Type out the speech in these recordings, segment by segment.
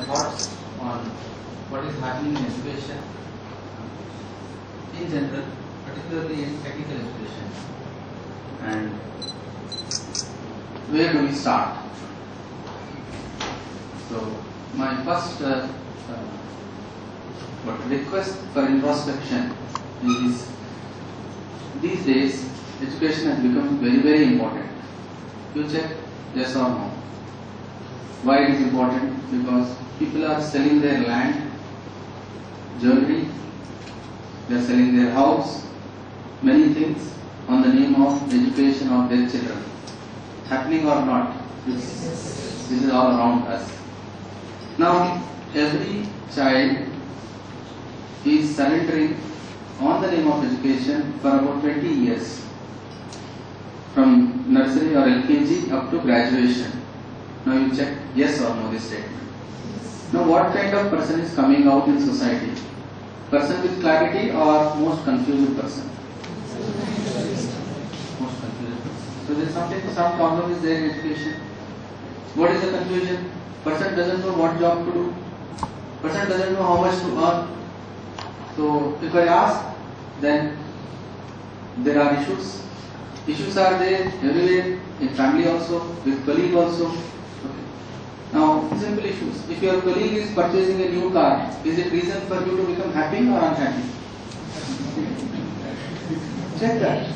thoughts on what is happening in education in general, particularly in technical education, and where do we start? So my first request for introspection is, these days education has become very, very important. You check yes or no. Why it is important? Because people are selling their land, jewelry, they are selling their house, many things on the name of education of their children. Happening or not, this is all around us. Now, every child is surrendering on the name of education for about 20 years, from nursery or LKG up to graduation. Now you check yes or no this statement. Now what kind of person is coming out in society? Person with clarity or most confused person? Most confused person. So there is some problem is there in education. What is the confusion? Person doesn't know what job to do. Person doesn't know how much to earn. So if I ask, then there are issues. Issues are there everywhere, in family also, with colleague also. Okay. Now, simple issues. If your colleague is purchasing a new car, is it reason for you to become happy or unhappy? Check that.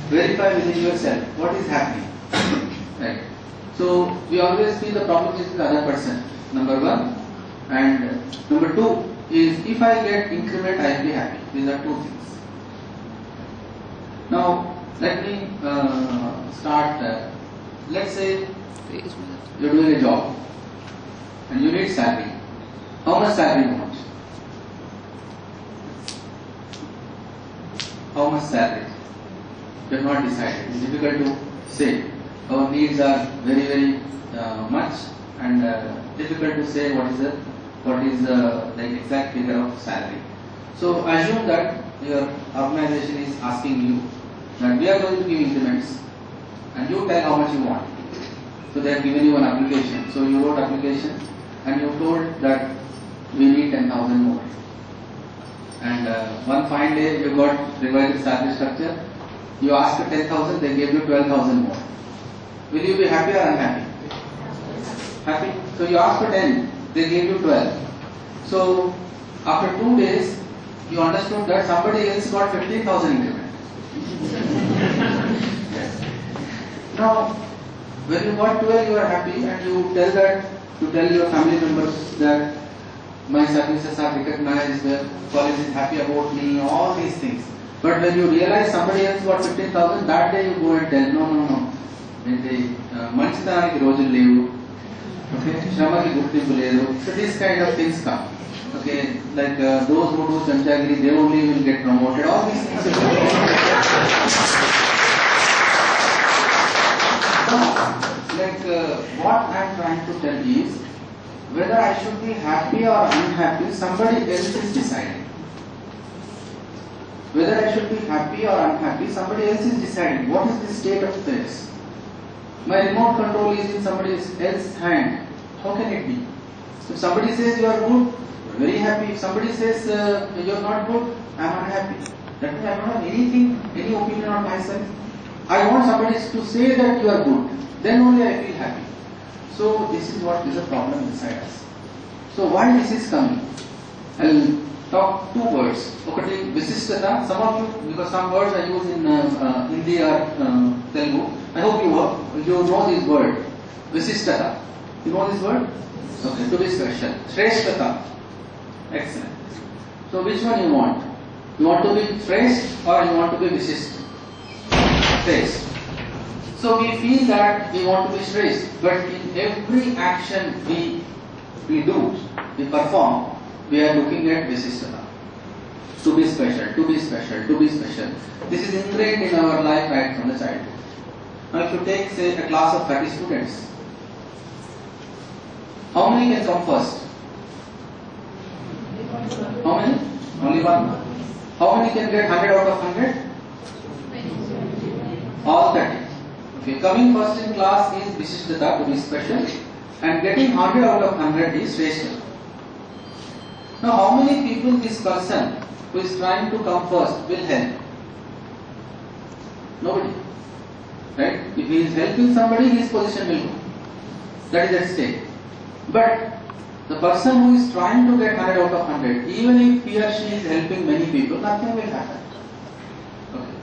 Verify within yourself what is happening. Right. So we always feel the problem is with the other person. Number one, and number two is, if I get increment, I will be happy. These are two things. Now, let me start. Let's say you're doing a job and you need salary. How much salary you want? How much salary? You have not decided. It's difficult to say. Our needs are very, very much, and difficult to say what is the exact figure of salary. So assume that your organization is asking you that we are going to give increments, and you tell how much you want. So they have given you an application. So you wrote application and you told that we need 10,000 more. And one fine day you got revised salary structure. You asked for 10,000, they gave you 12,000 more. Will you be happy or unhappy? Happy. So you asked for 10, they gave you 12. So after 2 days, you understood that somebody else got 15,000 increment. Now, when you got 12, you are happy, and you tell your family members that my services are recognized, the college is happy about me, all these things. But when you realize somebody else got 15,000, that day you go and tell, no. Manchitanaiki rojulu levu. Okay, Shramaki gurtinpu ledu. So these kind of things come. Okay, like those who do chanchagiri, they only will get promoted. All these things. What I am trying to tell is, whether I should be happy or unhappy, somebody else is deciding. Whether I should be happy or unhappy, somebody else is deciding. What is the state of affairs? My remote control is in somebody else's hand. How can it be? If somebody says you are good, I am very happy. If somebody says you are not good, I am unhappy. That means I don't have any opinion on myself. I want somebody to say that you are good. Then only I feel happy. So this is what is a problem inside us. So why this is coming? I will talk two words. Okati Visishtata. Some of you, because some words I use in Hindi or Telugu. I hope you know this word. Visishtata. You know this word? Okay, to be special. Shrestata. Excellent. So which one you want? You want to be Shresht or you want to be Vishisht? Shresht. So we feel that we want to be Shresht, but in every action we do, we perform, we are looking at Visishtata. To be special, to be special, to be special. This is ingrained in our life right from the childhood. Now if you take, say, a class of 30 students, how many can come first? How many? Only one. How many can get 100 out of 100? All 30. Okay, coming first in class is Vishishtata, to be special, and getting 100 out of 100 is Shrestha. Now how many people this person who is trying to come first will help? Nobody. Right? If he is helping somebody, his position will go. That is at stake. But the person who is trying to get 100 out of 100, even if he or she is helping many people, nothing will happen. Okay.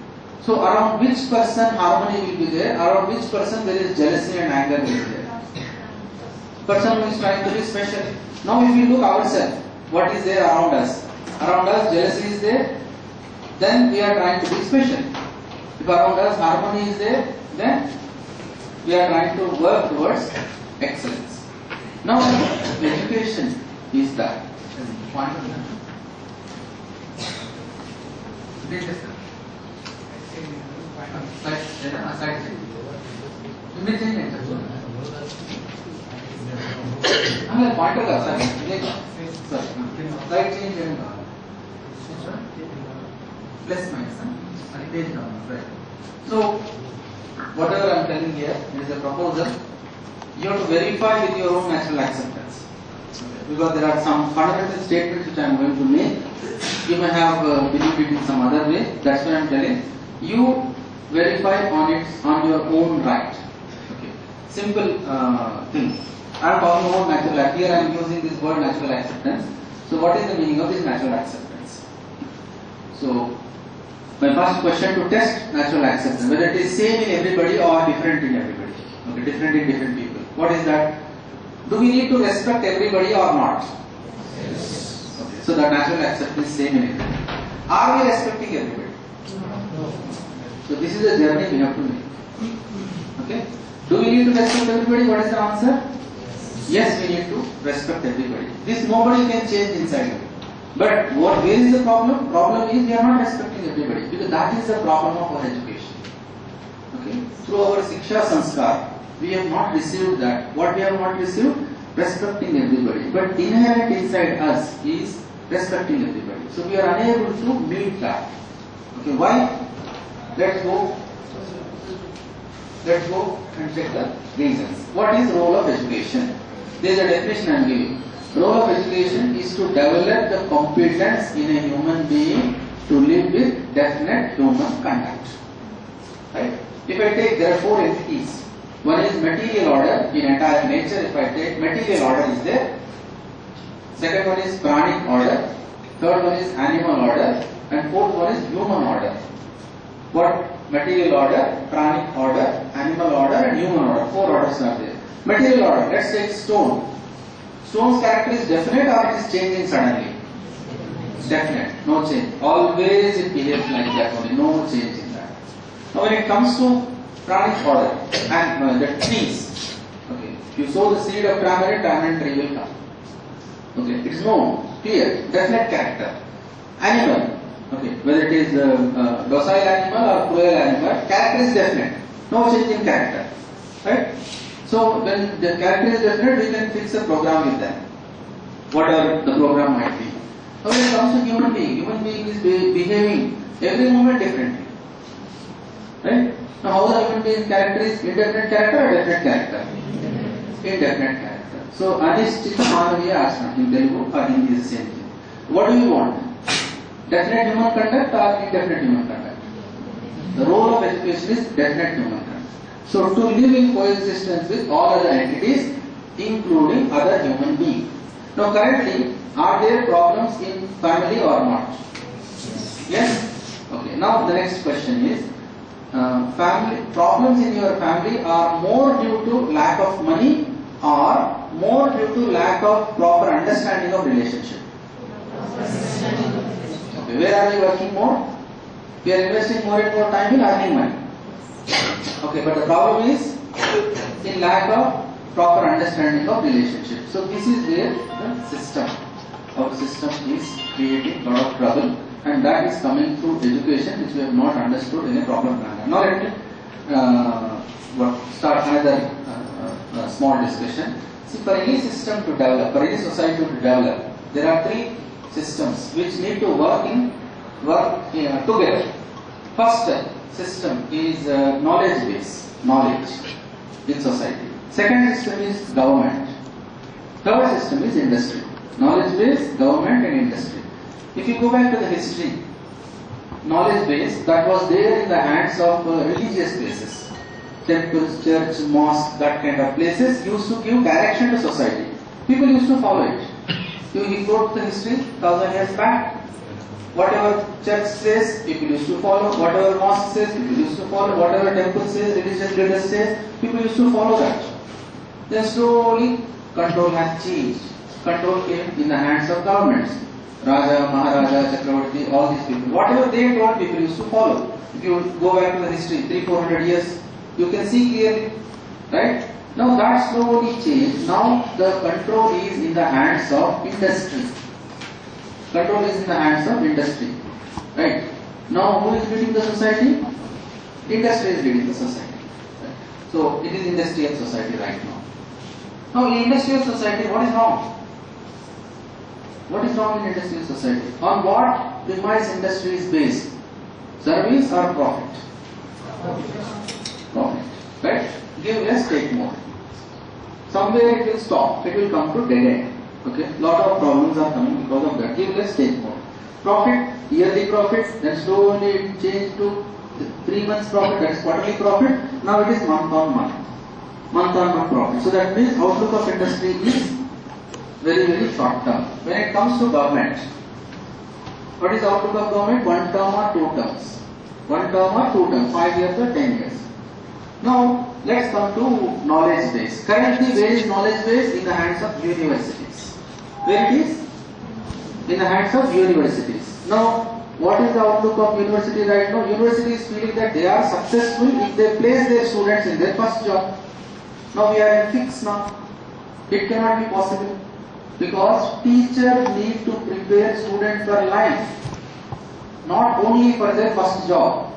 So around which person harmony will be there, around which person there is jealousy and anger will be there. Person who is trying to be special. Now if we look ourselves, what is there around us? Around us jealousy is there, then we are trying to be special. If around us harmony is there, then we are trying to work towards excellence. Now, education is that. So, whatever I am telling here, it is a proposal. You have to verify with your own natural acceptance. Because there are some fundamental statements which I am going to make. You may have believed it in some other way. That's why I am telling. You verify on your own right. Okay. Simple thing. I am talking about natural acceptance. Here I am using this word natural acceptance. So what is the meaning of this natural acceptance? So my first question to test natural acceptance, whether it is same in everybody or different in everybody. Okay, different in different people. What is that? Do we need to respect everybody or not? Yes. Okay, so the natural acceptance is same in everybody. Are we respecting everybody? No. So this is a journey we have to make. Okay. Do we need to respect everybody? What is the answer? Yes, we need to respect everybody. This nobody can change inside you. But where is the problem? Problem is we are not respecting everybody, because that is the problem of our education. Okay? Through our Shiksha Sanskar, we have not received that. What we have not received? Respecting everybody. But inherent inside us is respecting everybody. So we are unable to meet that. Okay, why? Let's go and check the reasons. What is role of education? There is a definition I am giving. Role of education is to develop the competence in a human being to live with definite human conduct. Right? If I take, there are four entities. One is material order in entire nature. If I take material order is there. Second one is pranic order. Third one is animal order. And fourth one is human order. What? Material order, pranic order, animal order and human order. Four orders are there. Material order, let's take stone. Stone's character is definite or it is changing suddenly? Definite, no change. Always it behaves like that only, no change in that. Now when it comes to pranic order and the trees, okay, if you sow the seed of tamarind tree will come. Okay, it is known, clear, definite character. Animal, okay, whether it is docile animal or cruel animal, character is definite, no change in character, right? So when the character is definite, we can fix a program with them, whatever the program might be. Now when it comes to human being is behaving every moment differently, right? Now how the human being character is indefinite character or definite character? Indefinite character. So Anishchit Manaviya Ashram in Telugu or Hindi is the same thing. What do you want? Definite human conduct or indefinite human conduct? The role of education is definite human conduct. So to live in coexistence with all other entities, including other human beings. Now currently, are there problems in family or not? Yes? Okay, now the next question is, family problems in your family are more due to lack of money or more due to lack of proper understanding of relationship? Okay, where are we working more? We are investing more and more time in earning money. Okay, but the problem is in lack of proper understanding of relationship. So this is where the system, our system is creating a lot of trouble, and that is coming through education which we have not understood in a proper manner. Now let me start another small discussion. See, for any system to develop, for any society to develop, there are three systems which need to work together. First system is knowledge base, knowledge in society. Second system is government. Third system is industry. Knowledge base, government and industry. If you go back to the history, knowledge base that was there in the hands of religious places, temples, church, mosque, that kind of places used to give direction to society. People used to follow it. You go to the history 1000 years back. Whatever church says, people used to follow. Whatever mosque says, people used to follow. Whatever temple says, religious leaders says, people used to follow that. Then slowly, control has changed. Control came in the hands of governments. Raja, Maharaja, Chakravarti, all these people. Whatever they told, people used to follow. If you go back to the history, 300-400 years, you can see clearly, right? Now that slowly changed. Now the control is in the hands of industry. Control is in the hands of industry, right? Now who is leading the society? Industry is leading the society. Right? So it is industrial society right now. Now in industrial society, what is wrong? What is wrong in industrial society? On what premise industry is based? Service or profit? Profit. Right? Give less, take more. Somewhere it will stop. It will come to dead end. Okay, lot of problems are coming because of that. Give less, take more. Profit, yearly profit, then slowly it changed to 3 months profit, that is quarterly profit. Now it is month on month profit. So that means outlook of industry is very, very short term. When it comes to government, what is the outlook of government? 1 term or 2 terms. 1 term or 2 terms, 5 years or 10 years. Now let's come to knowledge base. Currently, where is knowledge base? In the hands of universities. Where it is? In the hands of universities. Now, what is the outlook of university right now? University is feeling that they are successful if they place their students in their first job. Now we are in fix now. It cannot be possible because teachers need to prepare students for life, not only for their first job.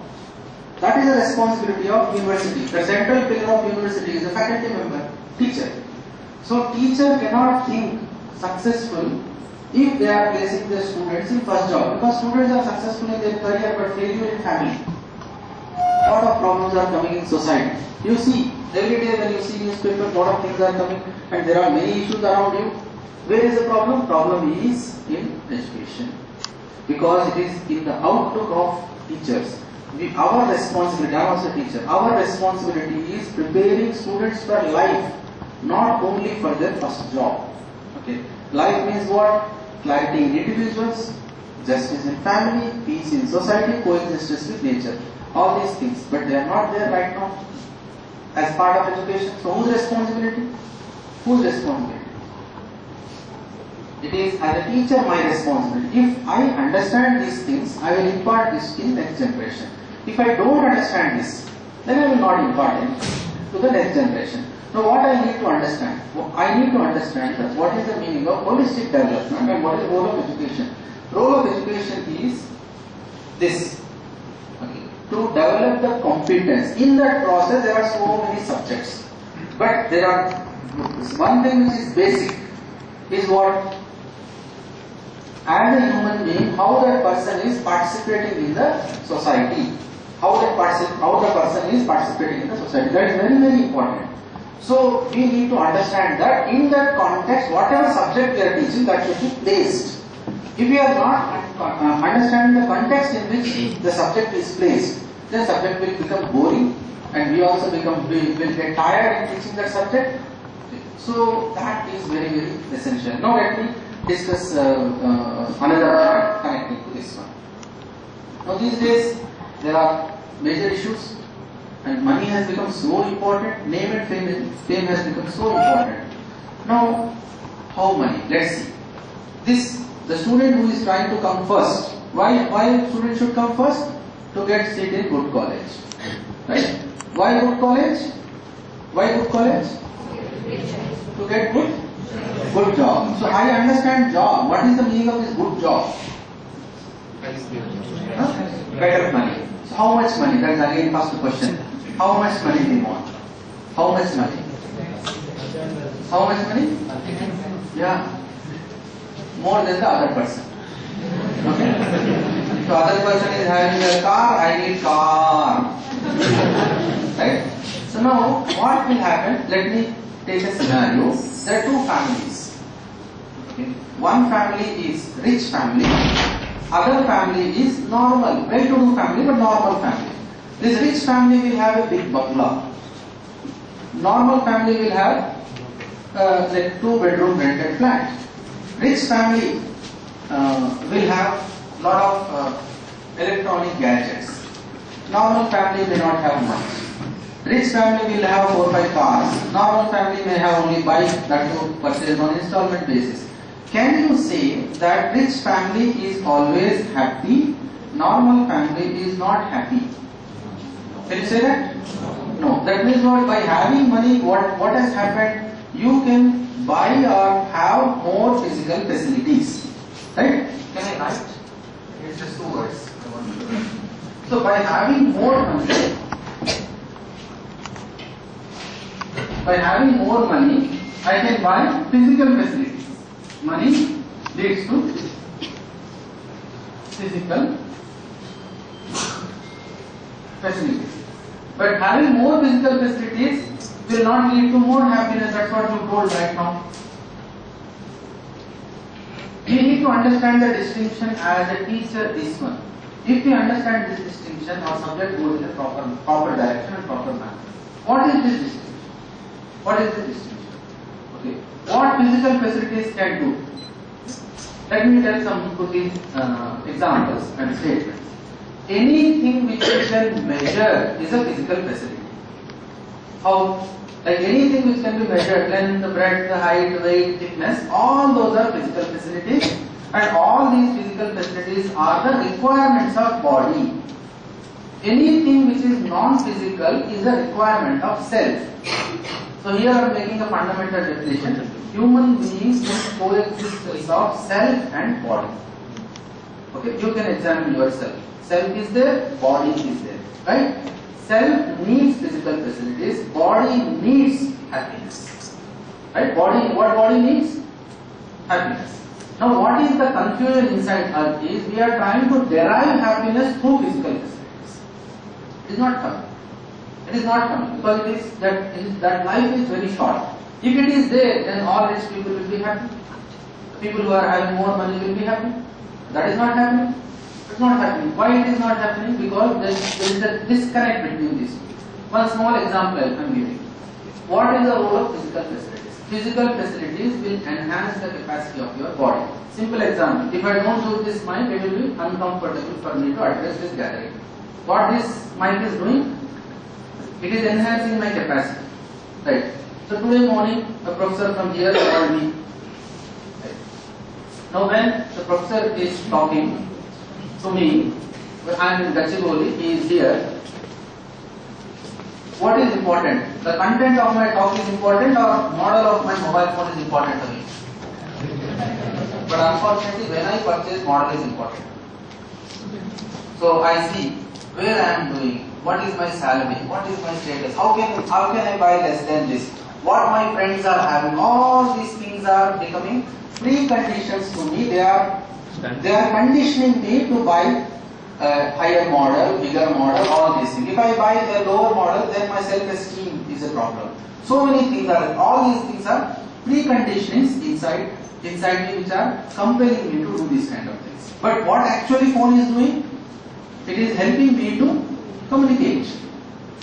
That is the responsibility of university. The central pillar of university is a faculty member, teacher. So teacher cannot think successful if they are placing their students in first job, because students are successful in their career but failure in family. Lot of problems are coming in society. You see, every day when you see newspaper, lot of things are coming and there are many issues around you. Where is the problem? Problem is in education, because it is in the outlook of teachers. Our responsibility, I am also a teacher, our responsibility is preparing students for life, not only for their first job. Okay. Life means what? Clarity in individuals, justice in family, peace in society, coexistence with nature. All these things, but they are not there right now as part of education. So whose responsibility? Whose responsibility? It is as a teacher my responsibility. If I understand these things, I will impart this in next generation. If I don't understand this, then I will not impart it to the next generation. Now what I need to understand? I need to understand that what is the meaning of holistic development and what is the role of education. Role of education is this. Okay. To develop the competence. In that process there are so many subjects. But there are one thing which is basic is what? As a human being, how that person is participating in the society. How the person is participating in the society. That is very, very important. So we need to understand that in that context, whatever subject we are teaching, that should be placed. If we are not understanding the context in which the subject is placed, then subject will become boring, and we also will get tired in teaching that subject. So that is very, very essential. Now let me discuss another point connecting to this one. Now these days there are major issues and money has become so important, name and fame has become so important. Now how money? Let's see. The student who is trying to come first, why student should come first? To get seat in good college. Right? Why good college? Why good college? To get good job. So I understand job. What is the meaning of this good job? Better money. So how much money? That is again first question. How much money they want? How much money? How much money? Yeah. More than the other person. Okay? So other person is having a car, I need car. Right? So now what will happen? Let me take a scenario. There are two families. Okay. One family is rich family, other family is normal, well-to-do family but normal family. This rich family will have a big bungalow. Normal family will have like 2-bedroom rented flat. Rich family will have lot of electronic gadgets. Normal family may not have much. Rich family will have 4-5 cars. Normal family may have only bike that to purchase on installment basis. Can you say that rich family is always happy, normal family is not happy? Can you say that? No. That means what? By having money, what has happened? You can buy or have more physical facilities. Right? Can I write? It's just 2 words. So by having more money, I can buy physical facilities. Money leads to physical facilities. But having more physical facilities will not lead to more happiness. That's what you told right now. We need to understand the distinction as a teacher this one. If we understand this distinction, our subject goes in a proper direction and proper manner. What is this distinction? What is this distinction? Okay. What physical facilities can do? Let me tell some quick examples and statements. Anything which we can measure is a physical facility. How? Like anything which can be measured, length, breadth, height, weight, thickness, all those are physical facilities, and all these physical facilities are the requirements of body. Anything which is non-physical is a requirement of self. So here I am making a fundamental definition. Human beings can coexist of self and body. Okay, you can examine yourself. Self is there, body is there, right? Self needs physical facilities, body needs happiness. Right? What body needs? Happiness. Now what is the confusion inside us is we are trying to derive happiness through physical facilities. It is not coming. It is not coming because it is that life is very short. If it is there, then all rich people will be happy. People who are having more money will be happy. That is not happening. It's not happening. Why it is not happening? Because there is a disconnect between these. One small example I am giving. What is the role of physical facilities? Physical facilities will enhance the capacity of your body. Simple example. If I don't use this mic, it will be uncomfortable for me to address this gathering. What this mic is doing? It is enhancing my capacity. Right. So today morning, a professor from here called me. Right. Now when the professor is talking to me, I am in Gachibowli, he is here. What is important? The content of my talk is important or model of my mobile phone is important to me? But unfortunately, when I purchase, model is important. So I see where I am doing, what is my salary, what is my status, how can I buy less than this, what my friends are having, all these things are becoming preconditions to me. They are conditioning me to buy a higher model, bigger model, all these things. If I buy a lower model, then my self-esteem is a problem. So many things are, all these things are preconditionings inside me which are compelling me to do these kind of things. But what actually phone is doing? It is helping me to communicate.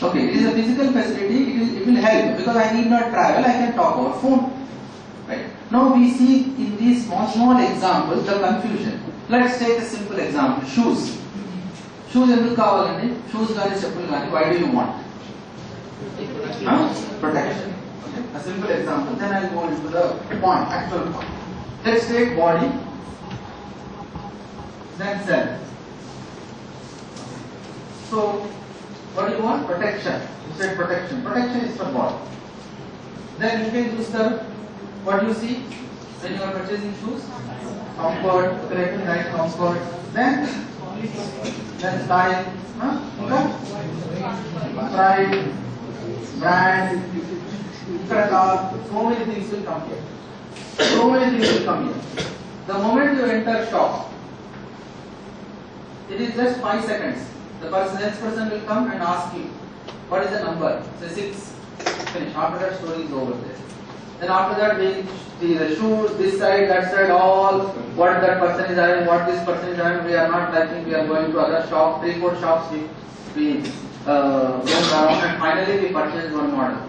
Okay, it is a physical facility, it will help because I need not travel, I can talk over phone. Right. Now we see in these small examples the confusion. Let's take a simple example, shoes. Shoes ఎందుకు కావాలండి? Shoes కానీ చెప్పులు కానీ, why do you want? Protection. Okay. A simple example, then I'll go into the point, actual point. Let's take body, then self. So, what do you want? Protection. You said protection. Protection is for body. Then you can use the, what do you see when you are purchasing shoes? Comfort, correct, right, comfort. Then style, pride, brand, so many things will come here. So many things will come here. The moment you enter shop, it is just 5 seconds. The next person will come and ask you, what is the number? Say 6. Finish. After that, story is over there. Then after that, we See the shoes, this side, that side, all what that person is having, what this person is having, we are not liking, we are going to other shop, 3-4 shops we went around and finally we purchased one model.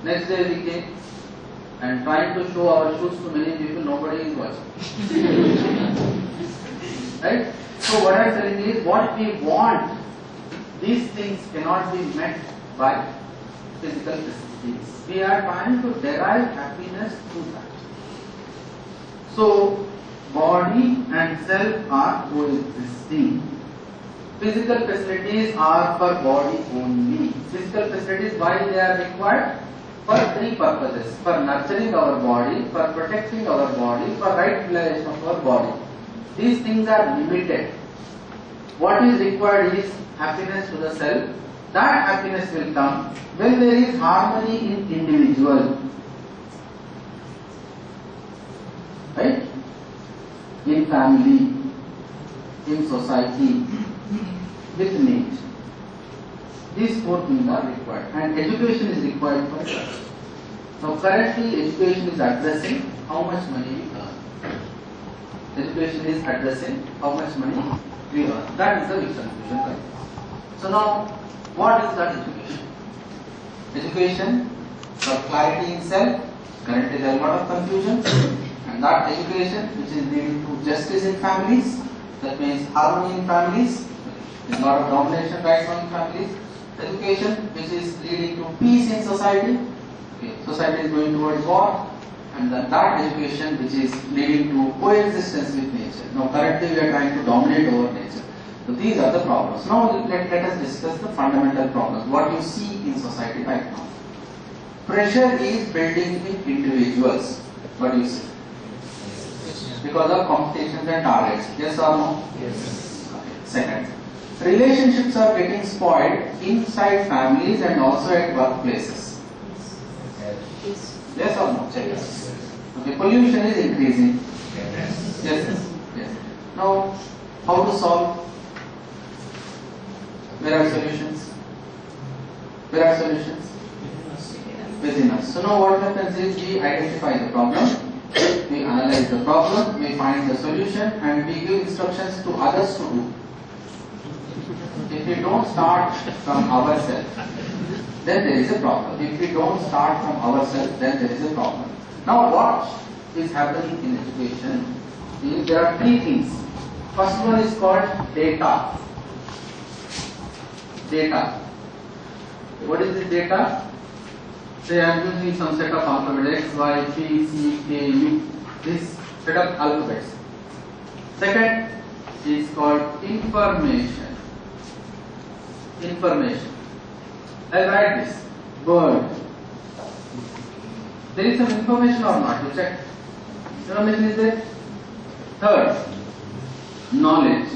Next day we came and trying to show our shoes to many people, nobody is watching. Right? So what I am telling is, what we want, these things cannot be met by physical facilities. We are trying to derive happiness through that. So body and self are coexisting. Physical facilities are for body only. Physical facilities, why they are required? For 3 purposes: for nurturing our body, for protecting our body, for right utilization of our body. These things are limited. What is required is happiness to the self. That happiness will come when there is harmony in individual. Right? In family, in society, with nature. These 4 things are required, and education is required for that. Now currently education is addressing how much money we earn. Education is addressing how much money we earn. That is the big confusion. So now, what is that education? Education for clarity in self. Currently there is a lot of confusion, and that education which is leading to justice in families, that means harmony in families, there is a lot of domination right now in families. Education which is leading to peace in society. Okay. Society is going towards war, and that education which is leading to coexistence with nature. Now currently we are trying to dominate over nature. So these are the problems. Now let us discuss the fundamental problems, what you see in society right now. Pressure is building in individuals. What do you see? Because of competitions and targets. Yes or no? Yes. Okay. Second, relationships are getting spoiled inside families and also at workplaces. Yes or no? Yes. Okay. Pollution is increasing. Yes. Yes. Now, how to solve? Where are solutions? Where are solutions? Within us. So now what happens is, we identify the problem, we analyze the problem, we find the solution, and we give instructions to others to do. If we don't start from ourselves, then there is a problem. If we don't start from ourselves, then there is a problem. Now what is happening in education is, there are 3 things. First one is called data. Data. What is this data? Say I am using some set of alphabets X, Y, P, C, K, U. This set of alphabets. Second is called information. Information. I'll write this. Bird. There is some information or not? You check. Information is there. Third, knowledge.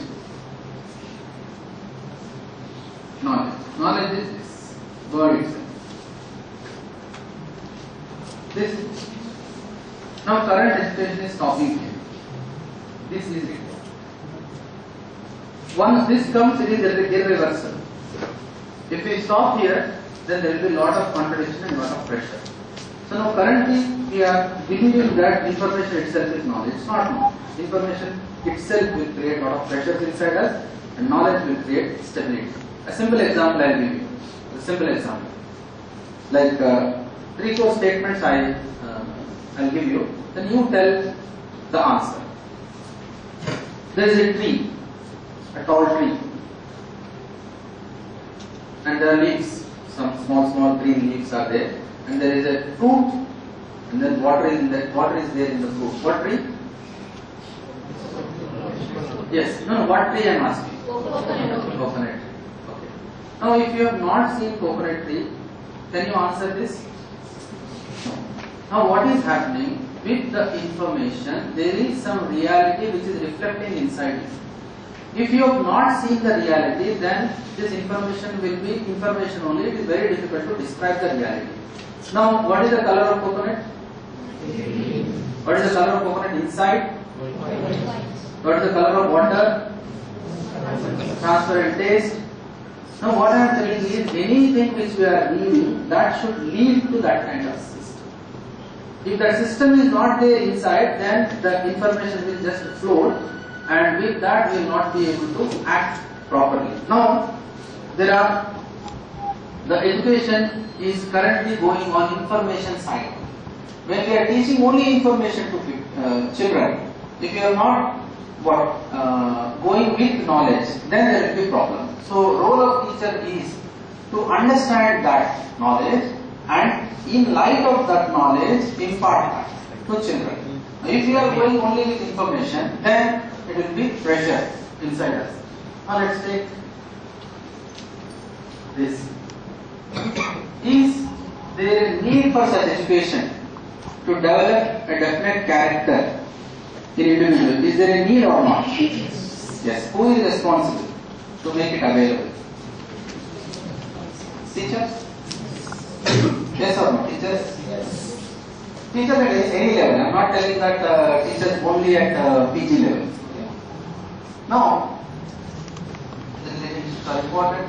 Knowledge. Knowledge is this. Word itself. This. Now current education is stopping here. This is it. Once this comes, it is irreversible. If we stop here, then there will be a lot of contradiction and a lot of pressure. So now currently we are believing that information itself is knowledge. It's not knowledge. Information itself will create a lot of pressures inside us, and knowledge will create stability. A simple example I will give you. A simple example. Like 3-4 statements I'll give you. Then you tell the answer. There is a tree, a tall tree, and there are leaves. Some small green leaves are there, and there is a fruit, and then water is in that. Water is there in the fruit. What tree? Yes. No. What tree I am asking? Coconut. Okay. Now, if you have not seen coconut tree, can you answer this? No. Now, what is happening with the information? There is some reality which is reflecting inside it. If you have not seen the reality, then this information will be information only. It is very difficult to describe the reality. Now, what is the color of coconut? What is the color of coconut inside? What is the color of water? Transparent taste. Now, what I am telling is, anything which we are reading, that should lead to that kind of system. If the system is not there inside, then the information will just float, and with that we will not be able to act properly. Now, the education is currently going on information side. When we are teaching only information to children, if you are not going with knowledge, then there will be problem. So, role of teacher is to understand that knowledge and in light of that knowledge impart that to children. If you are going only with information, then it will be pressure inside us. Now let's take this. Is there a need for such education to develop a definite character in individual? Is there a need or not? Yes. Who is responsible to make it available? Teachers? Yes or no? Teachers? Yes. Teachers at any level. I am not telling that teachers only at PG level. Now, the relationships are important.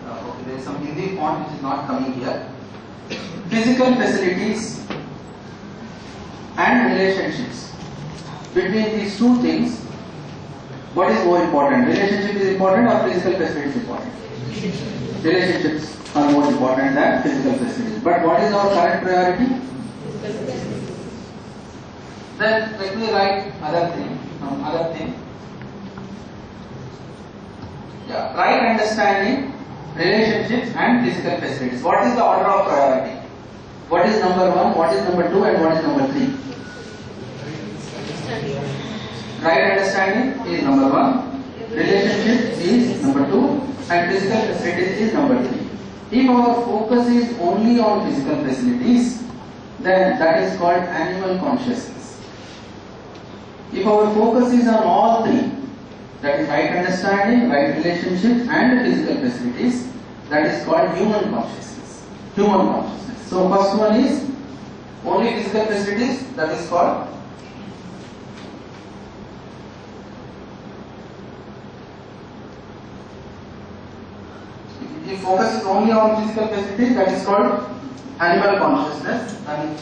Okay, there is some Hindi font which is not coming here. Physical facilities and relationships. Between these two things, what is more important? Relationship is important or physical facilities important? Relationships are more important than physical facilities. But what is our current priority? Then let me write other thing. Yeah, right understanding, relationships and physical facilities. What is the order of priority? What is number 1, what is number 2 and what is number 3? Right understanding is number 1, relationship is number 2 and physical facilities is number 3. If our focus is only on physical facilities, then that is called animal consciousness. If our focus is on all three, that is right understanding, right relationships and physical facilities, that is called human consciousness. Human consciousness. So first one is only physical facilities, that is called if focus is only on physical facilities, that is called animal consciousness. And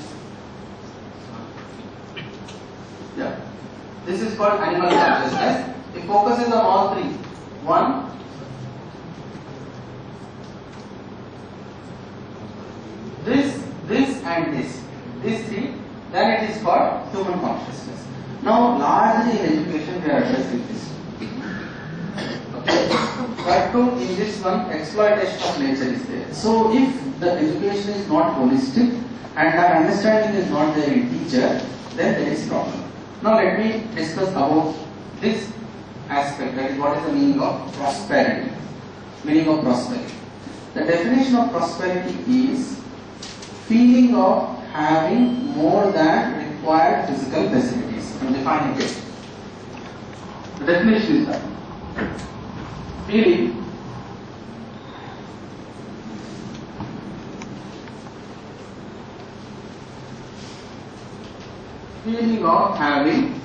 yeah, this is called animal consciousness. If focus is on all three, 1, this and this, these three, then it is called human consciousness. Now, largely in education we are addressing this. But in this one, exploitation of nature is there. So if the education is not holistic and our understanding is not there in teacher, then there is problem. Now let me discuss about this aspect, that is what is the meaning of prosperity. Meaning of prosperity. The definition of prosperity is feeling of having more than required physical facilities. I am defining it. The definition is that. Feeling of having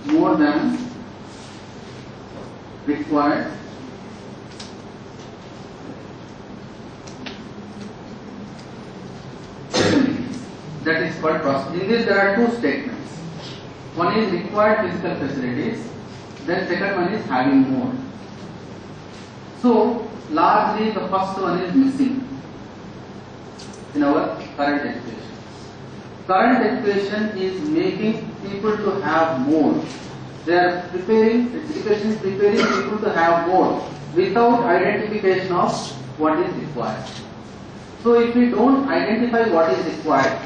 more than required facilities. That is called prosperity. In this there are two statements. One is required physical facilities, then second one is having more. So largely the first one is missing in our current education. Current education is making people to have more. They are preparing, education is preparing people to have more without identification of what is required. So if we don't identify what is required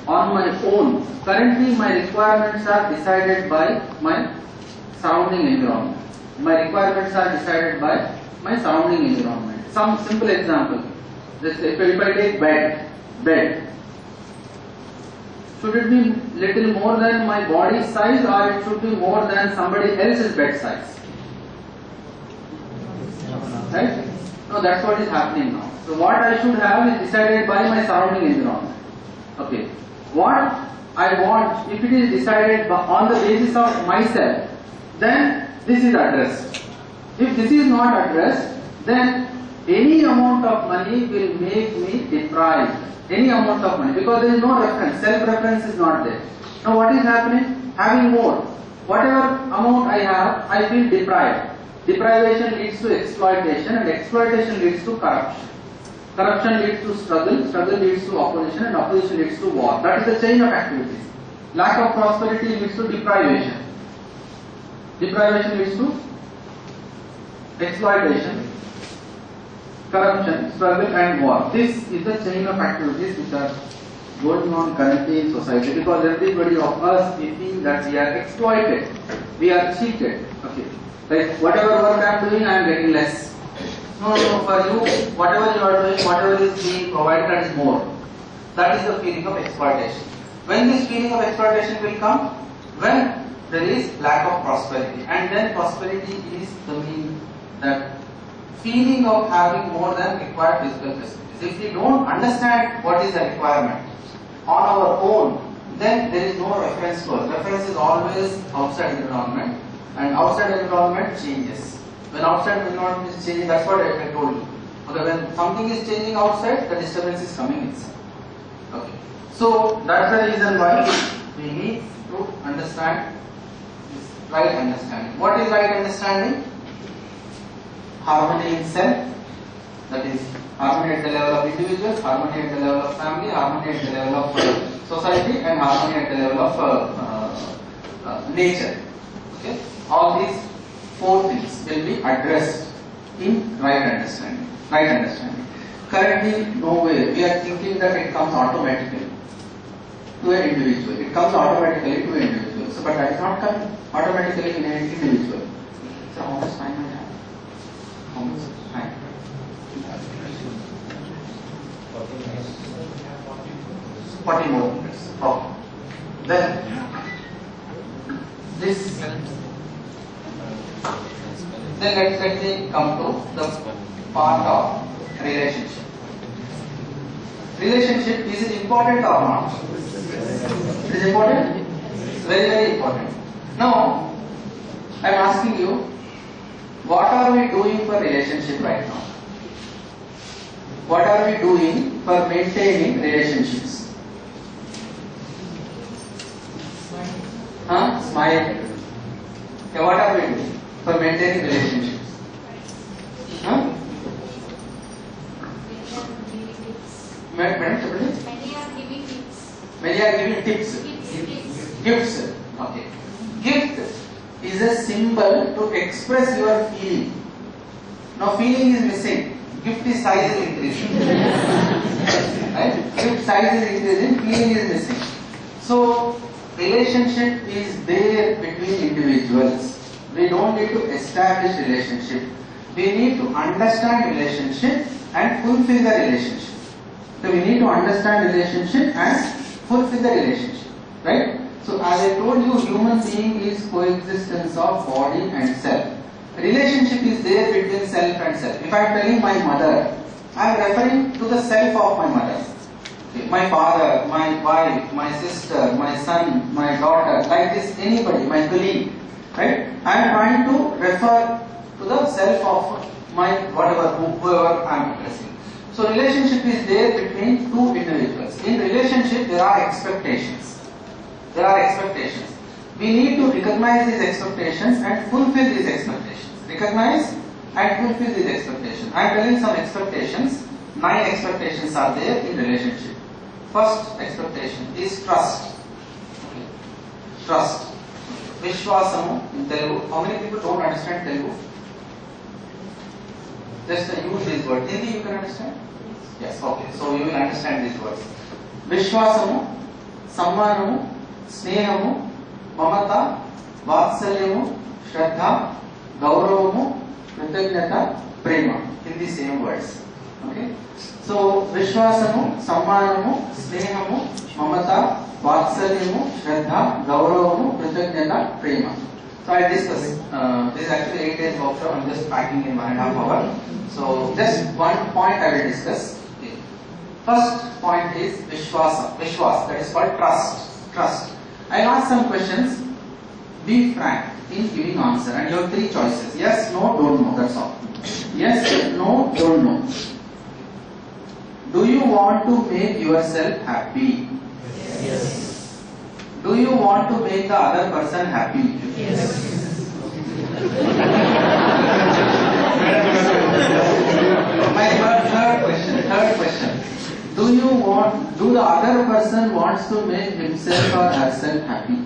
on my own, currently my requirements are decided by my surrounding environment. My requirements are decided by my surrounding environment. Some simple example. Just if I take bed, should it be little more than my body size or it should be more than somebody else's bed size? Right? No, that's what is happening now. So what I should have is decided by my surrounding environment. Okay. What I want, if it is decided on the basis of myself, then this is addressed. If this is not addressed, then any amount of money will make me deprived. Any amount of money, because there is no reference, self-reference is not there. Now what is happening? Having more. Whatever amount I have, I feel deprived. Deprivation leads to exploitation, and exploitation leads to corruption. Corruption leads to struggle, struggle leads to opposition, and opposition leads to war. That is the chain of activities. Lack of prosperity leads to deprivation. Deprivation leads to exploitation, corruption, struggle and war. This is the chain of activities which are going on currently in society, because everybody of us, we feel that we are exploited, we are cheated. Okay, like whatever work I am doing, I am getting less. No, for you, whatever you are doing, whatever is being provided, that is more. That is the feeling of exploitation. When this feeling of exploitation will come? When there is lack of prosperity, and then prosperity is the mean that feeling of having more than required physical facilities. If we don't understand what is the requirement on our own, then there is no reference to us. Reference is always outside environment, and outside environment changes. When outside environment is changing, that's what I told you. Okay, when something is changing outside, the disturbance is coming inside. Okay, so that's the reason why we need to understand this right understanding. What is right understanding? Harmony in self, that is harmony at the level of individual, harmony at the level of family, harmony at the level of society, and harmony at the level of nature. Okay, all these four things will be addressed in right understanding. Right understanding. Currently, nowhere we are thinking that it comes automatically to an individual. It comes automatically to an individual. So, but that is not coming automatically in an individual. So, how much time I have? How much time? 40 more minutes. Okay. Then this. Then let me come to the part of relationship. Relationship, is it important or not? It is important? Very, very important. Now, I am asking you, what are we doing for relationship right now? What are we doing for maintaining relationships? Smile. Okay, what are we doing for maintaining relationships? Madam, many are giving tips. Gifts. Okay. Gift is a symbol to express your feeling. Now feeling is missing. Gift is size is increasing. Right? Gift size is increasing, feeling is missing. So relationship is there between individuals. We don't need to establish relationship. We need to understand relationship and fulfill the relationship. So we need to understand relationship and fulfill the relationship. Right? So as I told you, human being is coexistence of body and self. Relationship is there between self and self. If I am telling my mother, I am referring to the self of my mother. Okay. My father, my wife, my sister, my son, my daughter, like this, anybody, my colleague. Right? I am trying to refer to the self of my whatever, whoever I am addressing. So relationship is there between two individuals. In relationship there are expectations. There are expectations. We need to recognize these expectations and fulfill these expectations. Recognize and fulfill these expectations. I am telling some expectations. 9 expectations are there in relationship. First expectation is trust. Okay. Trust. Vishwasamu in Telugu. How many people don't understand Telugu? Just use these words. Hindi you can understand? Yes, okay. So you will understand these words. Vishwasamu, Sammanamu, Snehamu, Mamata, Vatsalyamu, Shraddha, Gauravamu, Kritanyata, Prema. In the same words. Okay. So Vishwasamu, Sammanamu, Snehamu, Mamata, Vatsalyamu, Shraddha, Gauravamu, Kritanyata, Prema. So I discuss. This is actually 8 days workshop. I am just packing in 1.5 hours. So just one point I will discuss. Okay. First point is Vishwasa. Vishwas, that is called trust. Trust. I will ask some questions. Be frank. in giving answer, and you have three choices: yes, no, don't know. That's all. Yes, no, don't know. Do you want to make yourself happy? Yes. Do you want to make the other person happy? Yes. My third question. Do the other person wants to make himself or herself happy?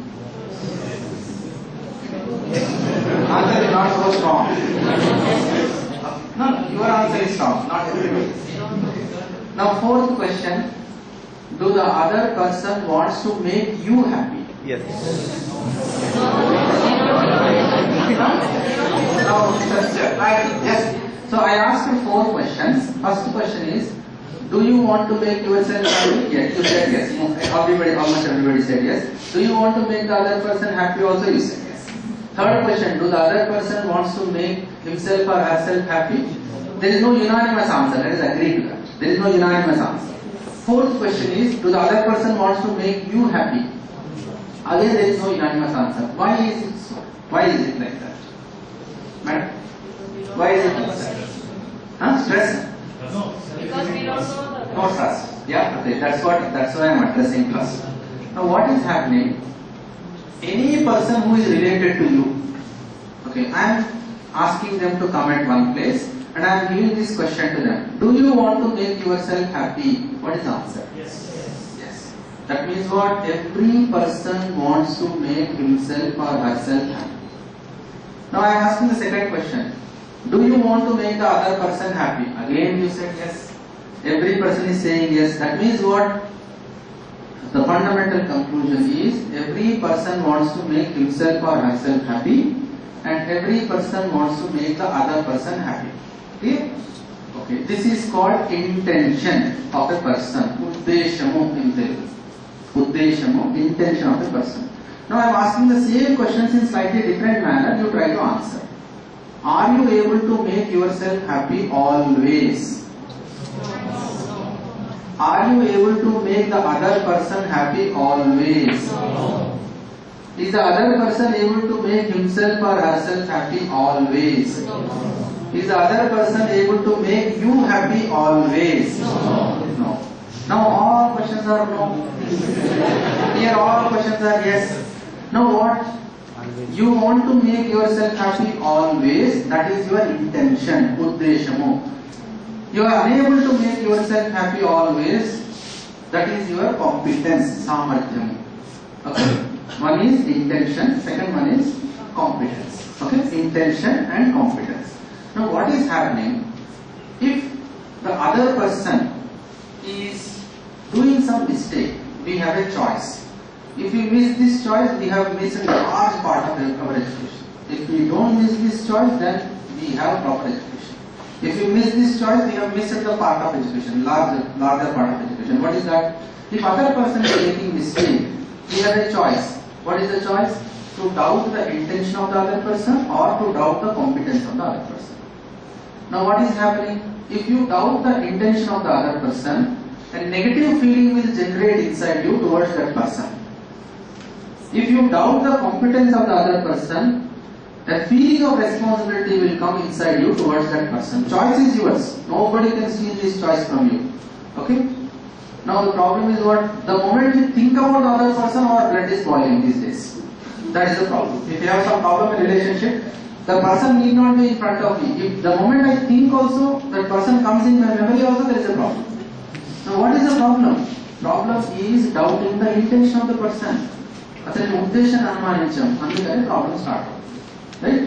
Answer is not so strong. No, your answer is strong, not everybody. Now fourth question. Do the other person wants to make you happy? Yes. Yes. So I asked you 4 questions. First question is, do you want to make yourself happy? Yes, you said yes. Almost everybody said yes. Do you want to make the other person happy? Also you said yes. Third question, do the other person wants to make himself or herself happy? There is no unanimous answer. Let us agree to that. There is no unanimous answer. Fourth question is, do the other person wants to make you happy? Again, there is no unanimous answer. Why is it so? Why is it like that? Madam? Why is it like that? Stress? Because we don't know the No trust. Yeah, okay. That's why I am addressing trust. Now what is happening? Any person who is related to you, okay, I am asking them to come at one place and I am giving this question to them. Do you want to make yourself happy? What is the answer? Yes. That means what? Every person wants to make himself or herself happy. Now I am asking the second question. Do you want to make the other person happy? Again you said yes. Every person is saying yes. That means what? The fundamental conclusion is every person wants to make himself or herself happy and every person wants to make the other person happy. Clear? Okay. This is called intention of a person. Uddeshamu in Telugu. Uddeshamu, intention of a person. Now I am asking the same questions in slightly different manner. You try to answer. Are you able to make yourself happy always? Are you able to make the other person happy always? No. Is the other person able to make himself or herself happy always? No. Is the other person able to make you happy always? No. No. Now all questions are no. Here all questions are yes. Now what? You want to make yourself happy always. That is your intention. Uddeshamu. You are unable to make yourself happy always. That is your competence. Samarthyam. Okay. One is intention. Second one is competence. Okay. Intention and competence. Now what is happening? If the other person is doing some mistake, we have a choice. If we miss this choice, we have missed a large part of our education. If we don't miss this choice, then we have proper education. If we miss this choice, we have missed the part of education, larger part of education. What is that? If other person is making mistake, we have a choice. What is the choice? To doubt the intention of the other person or to doubt the competence of the other person. Now what is happening? If you doubt the intention of the other person, a negative feeling will generate inside you towards that person. If you doubt the competence of the other person, a feeling of responsibility will come inside you towards that person. Choice is yours. Nobody can steal this choice from you. Okay? Now the problem is what? The moment you think about the other person, our blood is boiling these days. That is the problem. If you have some problem in relationship, the person need not be in front of me. If the moment I think also, that person comes in my memory also, there is a problem. Now what is the problem? Problem is doubting the intention of the person. అతని ఉద్దేశాన్ని అనుమానించాం, అందుకని problem start అవుతుంది. Right?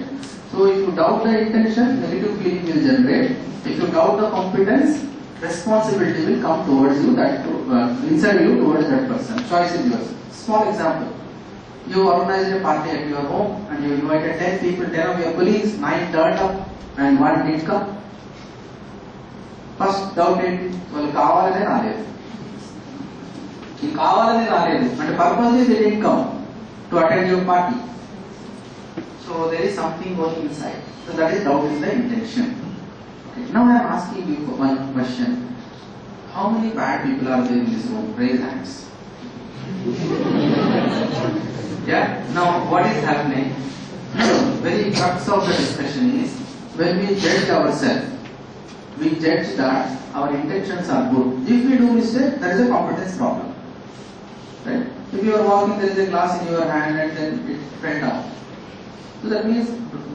So if you doubt the intention, negative feeling will generate. If you doubt the competence, responsibility will come towards you, inside you towards that person. Choice is yours. Small example. You organized a party at your home and you invited 10 people, 10 of your colleagues, 9 turned up and 1 didn't come. First doubt ఏంటి? వాళ్ళు కావాలనే రాలేదు. ఈ కావాలనే రాలేదు అంటే purposely they didn't come to attend your party. So there is something going inside. So that is doubt in the intention. Okay. Now I am asking you one question. How many bad people are there in this room? Raise hands. Yeah. Now what is happening? Very crux of the discussion is when we judge ourselves, we judge that our intentions are good. If we do mistake, there is a competence problem. Right? If you are walking, there is a glass in your hand and then it fell down. So that means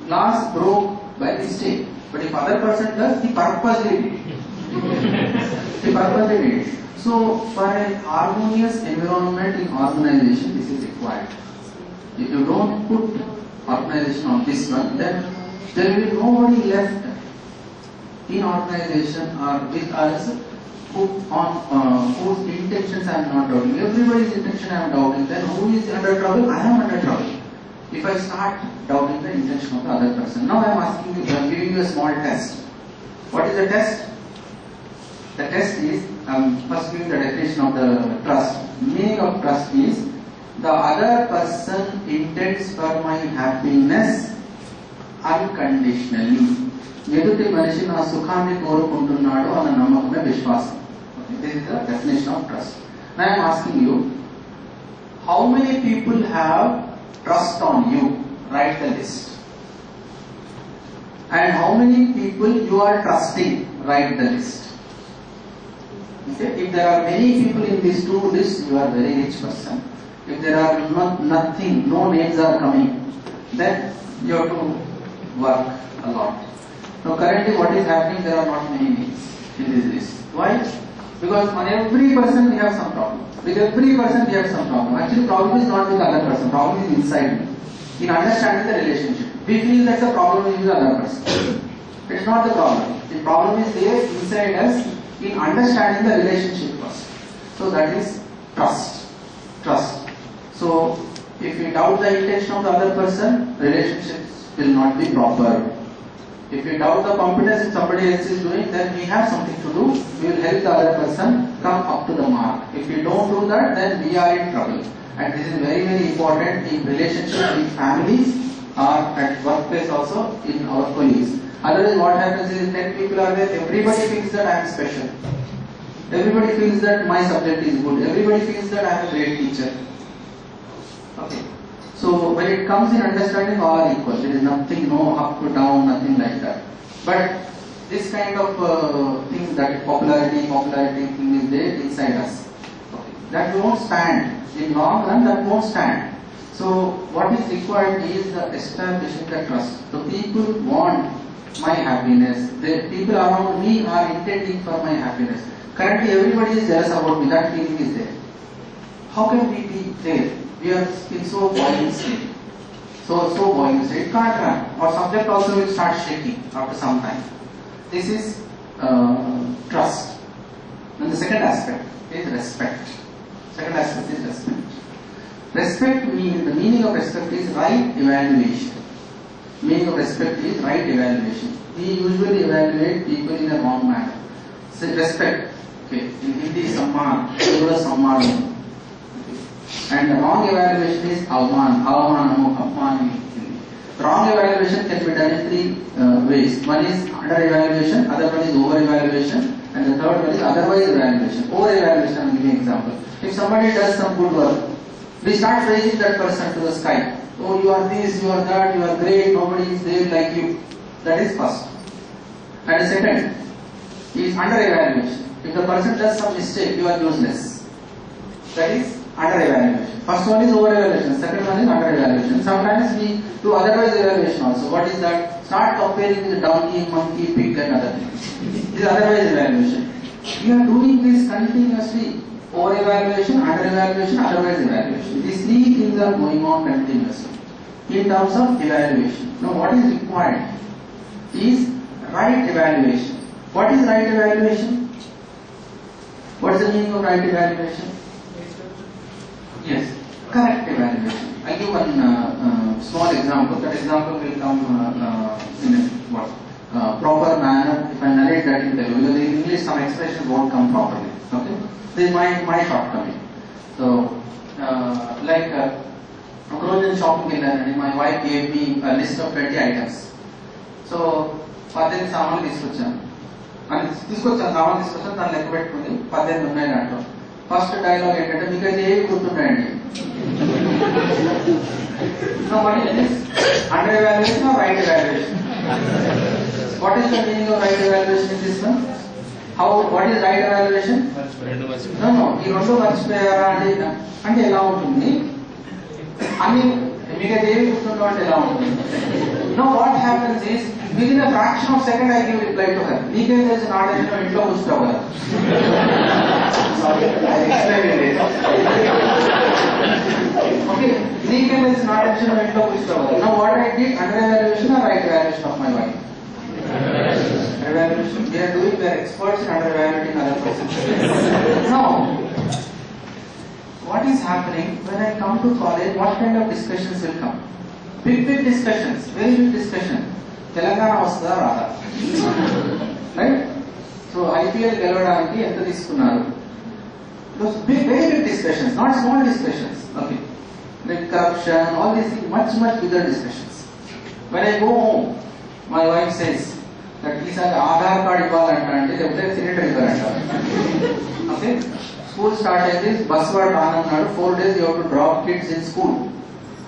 glass broke by mistake. But if other person does, he purposely did it. He purposely did it. So for a harmonious environment in organization, this is required. If you don't put organization on this one, then there will be nobody left in organization or with us whose intentions I am not doubting. Everybody's intention I am doubting. Then who is under trouble? I am under trouble. If I start doubting the intention of the other person. Now I am asking you, I am giving you a small test. What is the test? The test is, I am first giving the definition of the trust. Meaning of trust is, the other person intends for my happiness unconditionally. ఎదుటి మనిషి నా సుఖాన్ని కోరుకుంటున్నాడు అన్న నమ్మకమే విశ్వాసం. This is the definition of trust. Now I am asking you, how many people have trust on you? Write the list. And how many people you are trusting? Write the list. Okay? If there are many people in these two lists, you are a very rich person. If there are nothing, no names are coming, then you have to work a lot. Now currently what is happening, there are not many names in this list. Why? Because on every person we have some problem. With every person we have some problem. Actually problem is not with the other person, problem is inside me. In understanding the relationship. We feel that the problem is with the other person. It is not the problem. The problem is there inside us in understanding the relationship first. So that is trust. Trust. So if we doubt the intention of the other person, relationships will not be proper. If we doubt the competence if somebody else is doing, then we have something to do. We will help the other person come up to the mark. If we don't do that, then we are in trouble. And this is very, very important in relationships with families or at workplace also in our colleagues. Otherwise what happens is 10 people are there, everybody thinks that I am special. Everybody feels that my subject is good. Everybody feels that I am a great teacher. Okay. So when it comes in understanding, all are equal. There is nothing, no up to down, nothing like that. But this kind of thing, that popularity thing is there inside us. Okay. That won't stand. In long run, that won't stand. So what is required is the establishing the trust. So people want my happiness. The people around me are intending for my happiness. Currently everybody is jealous about me. That feeling is there. How can we be there? We are in so boiling state. So boiling state. It can't run. Our subject also will start shaking after some time. This is trust. And the second aspect is respect. Second aspect is respect. Respect means, the meaning of respect is right evaluation. Meaning of respect is right evaluation. We usually evaluate people in a wrong manner. So respect. Okay. In Hindi, samman. Samman. And the wrong evaluation is avman. Avman in Hindi. Wrong evaluation can be done in three ways. One is under evaluation, other one is over evaluation, and the third one is otherwise evaluation. Over evaluation, I will give you an example. If somebody does some good work, we start praising that person to the sky. Oh, you are this, you are that, you are great, nobody is there like you. That is first. And the second is under evaluation. If the person does some mistake, you are useless. That is under evaluation. First one is over evaluation, second one is under evaluation. Sometimes we do otherwise evaluation also. What is that? Start comparing with the donkey, monkey, pig and other things. This is otherwise evaluation. We are doing this continuously. Over evaluation, under evaluation, otherwise evaluation. These three things are going on continuously in terms of evaluation. Now what is required is right evaluation. What is right evaluation? What is the meaning of right evaluation? Yes, correct evaluation. I give one small example. That example will come in a proper manner if I narrate that in Telugu. Because in English some expressions won't come properly. Okay, this is my shortcoming. So, ఒక రోజు నేను షాపింగ్కి వెళ్ళానండి. My wife gave me a list of 20 items. So 18 సామాన్లు తీసుకొచ్చాను. సామాన్లు తీసుకొచ్చాను, దాన్ని లెక్క పెట్టుకుంది. 18 ఉన్నాయి దాంట్లో. ఫస్ట్ డైలాగ్ ఏంటంటే, మీకు అయితే ఏవి గుర్తున్నాయండి? Now what is this? Under evaluation or right evaluation? What is the meaning of right evaluation in this one? What is right evaluation? No, ఈ రెండు మర్చిపోయారా అంటే ఎలా ఉంటుంది అని మీకు ఏమి గుర్తుందో అంటే ఎలా ఉంటుంది? No, what happens is within a fraction of second I give reply to her. నీకేం తెలుసు నాలెడ్జ్ ఇంట్లో కూర్చుంటావు కదా. Okay, నీకేం తెలుసు నాలెడ్జ్ ఇంట్లో కూర్చుంటావు కదా. Now what I did, under evaluation or right evaluation of my wife? Evaluation. We are experts in under evaluating other persons. Now, what is happening when I come to college? What kind of discussions will come? Big discussions, very big discussion. Telangana vastha rada, right? So IPL geladaniki enta తీసుకున్నారు. Those very big discussions, not small discussions. Okay, like corruption, all these things, much bigger discussions. When I go home, my wife says that ఈసారి Aadhaar card ఇవ్వాలంట అంటే లేకపోతే cylinder ఇవ్వాలంట. Okay, school start అయింది, bus వాడు రానన్నాడు, 4 days you have to drop kids in school.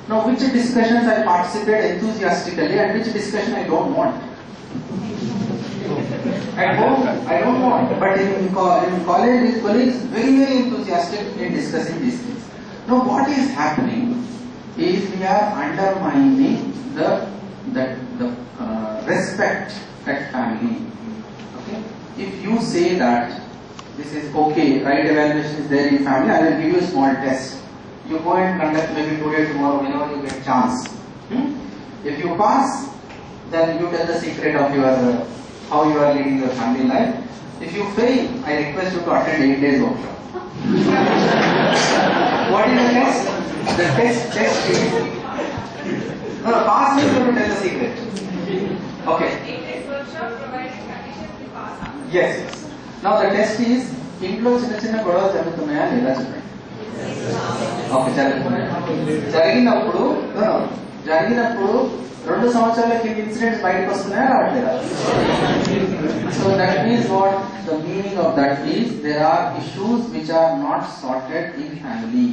Now which discussions I participate enthusiastically and which discussion I don't want? At home I don't want, but in college with colleagues very enthusiastic in discussing these things. Now what is happening is we are undermining the respect at family. Okay, if you say that this is okay, right evaluation is there in family, I will give you a small test. You go and conduct maybe today, tomorrow, whenever you get chance. If you pass, then you tell the secret of your how you are leading your family life. If you fail, I request you to attend 8 days workshop. What is the test? The test is no, pass means you have to tell the secret. Okay. 8 days workshop providing conditions to pass. Yes. Now the test is ఇంట్లో చిన్న గొడవలు జరుగుతున్నాయా లేదా చెప్పండి. Okay, జరిగినప్పుడు 2 సంవత్సరాల కింద incidents బయటకు వస్తున్నాయా రావట్లేదా? So that means what the meaning of that is there are issues which are not sorted in family.